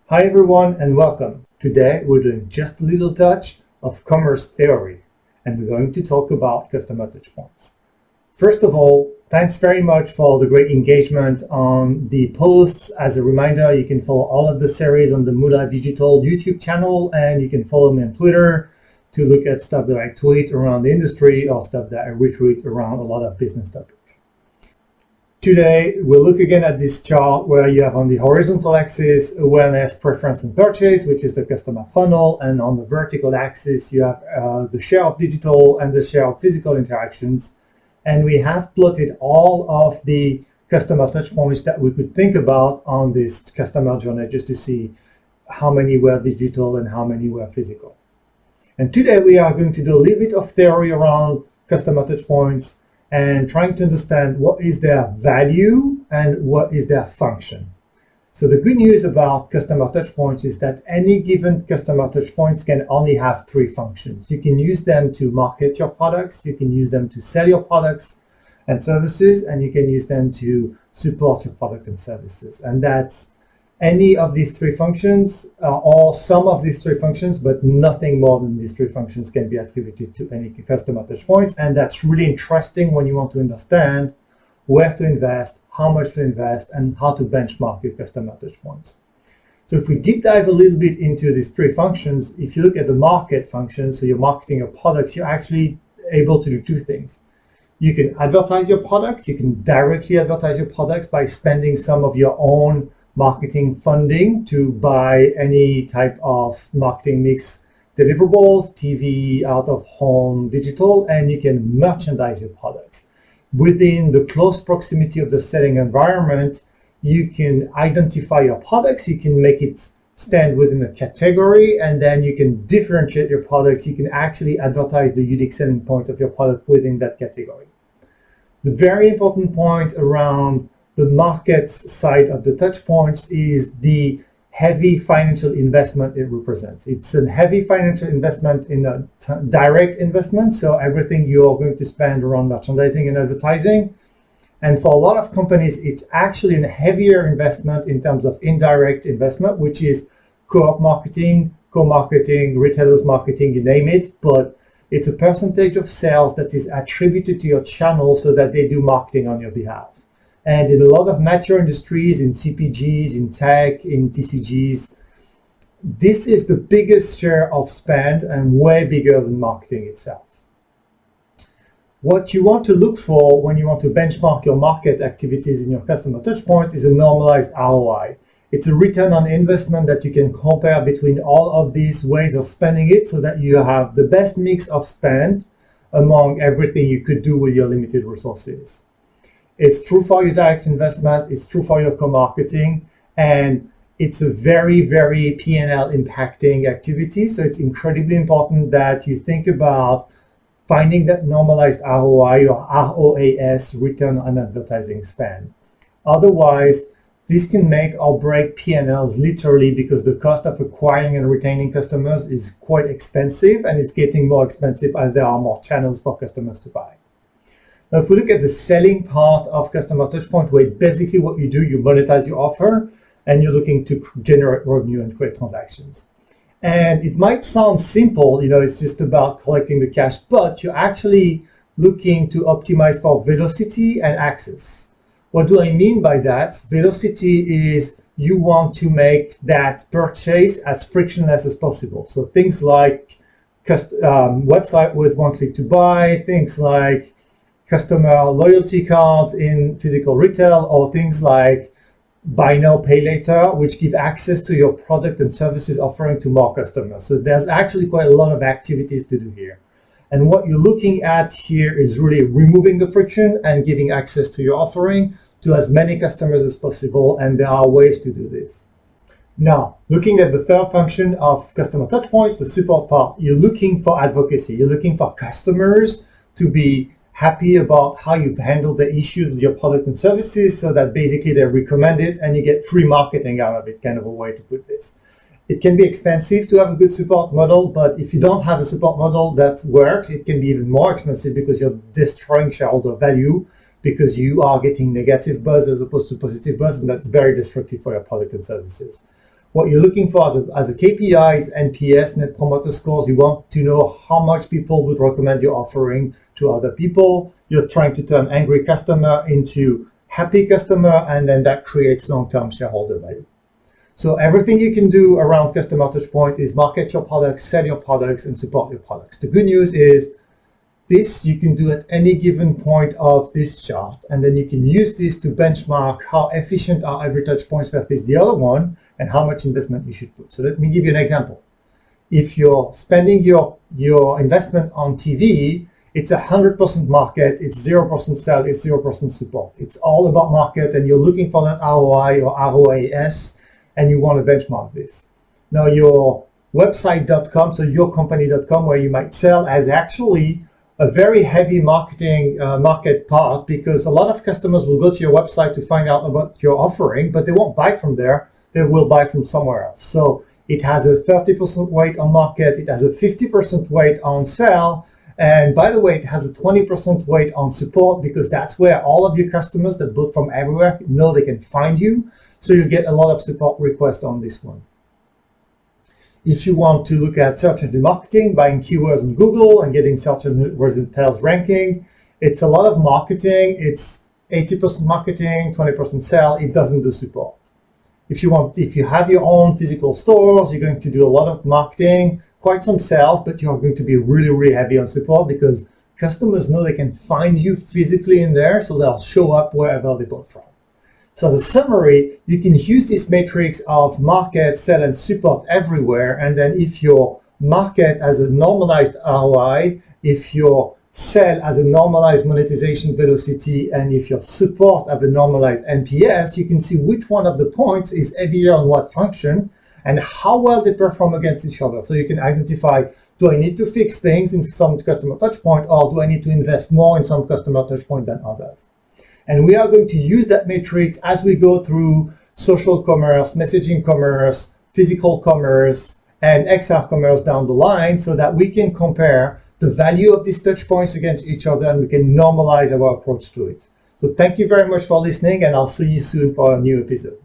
Hi everyone and welcome. Today we're doing just a little touch of commerce theory and we're going to talk about customer touchpoints. First of all, thanks very much for the great engagement on the posts. As a reminder, you can follow all of the series on the Mula Digital YouTube channel and you can follow me on Twitter to look at stuff that I tweet around the industry or stuff that I retweet around a lot of business topics. Today, we'll look again at this chart where you have on the horizontal axis awareness, preference, and purchase, which is the customer funnel. And on the vertical axis, you have the share of digital and the share of physical interactions. And we have plotted all of the customer touch points that we could think about on this customer journey just to see how many were digital and how many were physical. And today, we are going to do a little bit of theory around customer touch points and trying to understand what is their value and what is their function. So the good news about customer touchpoints is that any given customer touchpoints can only have three functions. You can use them to market your products, you can use them to sell your products and services, and you can use them to support your product and services. And that's any of these three functions or some of these three functions, but nothing more than these three functions can be attributed to any customer touchpoints. And that's really interesting when you want to understand where to invest, how much to invest, and how to benchmark your customer touchpoints. So if we deep dive a little bit into these three functions, if you look at the market function, so you're marketing your products, you're actually able to do two things. You can advertise your products, you can directly advertise your products by spending some of your own marketing funding to buy any type of marketing mix deliverables, TV, out of home, digital, and you can merchandise your products. Within the close proximity of the selling environment, you can identify your products, you can make it stand within a category, and then you can differentiate your products. You can actually advertise the unique selling point of your product within that category. The very important point around the markets side of the touch points is the heavy financial investment it represents. It's a heavy financial investment in a direct investment, so everything you're going to spend around merchandising and advertising. And for a lot of companies, it's actually a heavier investment in terms of indirect investment, which is co-op marketing, co-marketing, retailers marketing, you name it, but it's a percentage of sales that is attributed to your channel so that they do marketing on your behalf. And in a lot of mature industries, in CPGs, in tech, in TCGs, this is the biggest share of spend and way bigger than marketing itself. What you want to look for when you want to benchmark your market activities in your customer touchpoint is a normalized ROI. It's a return on investment that you can compare between all of these ways of spending it so that you have the best mix of spend among everything you could do with your limited resources. It's true for your direct investment, it's true for your co-marketing, and it's a very, very P&L impacting activity. So it's incredibly important that you think about finding that normalized ROI or ROAS, return on advertising spend. Otherwise, this can make or break P&Ls literally because the cost of acquiring and retaining customers is quite expensive, and it's getting more expensive as there are more channels for customers to buy. Now, if we look at the selling part of customer touchpoint, where basically what you do, you monetize your offer and you're looking to generate revenue and create transactions. And it might sound simple, it's just about collecting the cash, but you're actually looking to optimize for velocity and access. What do I mean by that? Velocity is you want to make that purchase as frictionless as possible. So things like website with one click to buy, things like customer loyalty cards in physical retail, or things like buy now, pay later, which give access to your product and services offering to more customers. So there's actually quite a lot of activities to do here. And what you're looking at here is really removing the friction and giving access to your offering to as many customers as possible. And there are ways to do this. Now, looking at the third function of customer touchpoints, the support part, you're looking for advocacy. You're looking for customers to be happy about how you've handled the issues with your product and services so that basically they recommend it and you get free marketing out of it, kind of a way to put this. It can be expensive to have a good support model, but if you don't have a support model that works, it can be even more expensive because you're destroying shareholder value because you are getting negative buzz as opposed to positive buzz, and that's very destructive for your product and services. What you're looking for as a KPI is NPS, Net Promoter Scores. You want to know how much people would recommend your offering to other people. You're trying to turn angry customer into happy customer, and then that creates long-term shareholder value. So everything you can do around customer touchpoint is market your products, sell your products, and support your products. The good news is this you can do at any given point of this chart, and then you can use this to benchmark how efficient are every touch points versus the other one and how much investment you should put. So let me give you an example. If you're spending your investment on TV, it's 100% market, it's 0% sell, it's 0% support. It's all about market, and you're looking for an ROI or ROAS, and you want to benchmark this. Now your website.com, so yourcompany.com, where you might sell, has actually a very heavy market part, because a lot of customers will go to your website to find out about your offering, but they won't buy from there. They will buy from somewhere else. So it has a 30% weight on market, it has a 50% weight on sell, and by the way, it has a 20% weight on support, because that's where all of your customers that bought from everywhere know they can find you. So you get a lot of support requests on this one. If you want to look at search engine marketing, buying keywords on Google and getting search engine results ranking, it's a lot of marketing. It's 80% marketing, 20% sell. It doesn't do support. If you have your own physical stores, you're going to do a lot of marketing, quite some sales, but you're going to be really, really heavy on support, because customers know they can find you physically in there, so they'll show up wherever they bought from. So the summary, you can use this matrix of market, sell, and support everywhere. And then if your market has a normalized ROI, if your sell has a normalized monetization velocity, and if your support have a normalized NPS, you can see which one of the points is heavier on what function and how well they perform against each other. So you can identify, do I need to fix things in some customer touchpoint, or do I need to invest more in some customer touchpoint than others? And we are going to use that matrix as we go through social commerce, messaging commerce, physical commerce, and XR commerce down the line, so that we can compare the value of these touch points against each other, and we can normalize our approach to it. So thank you very much for listening, and I'll see you soon for a new episode.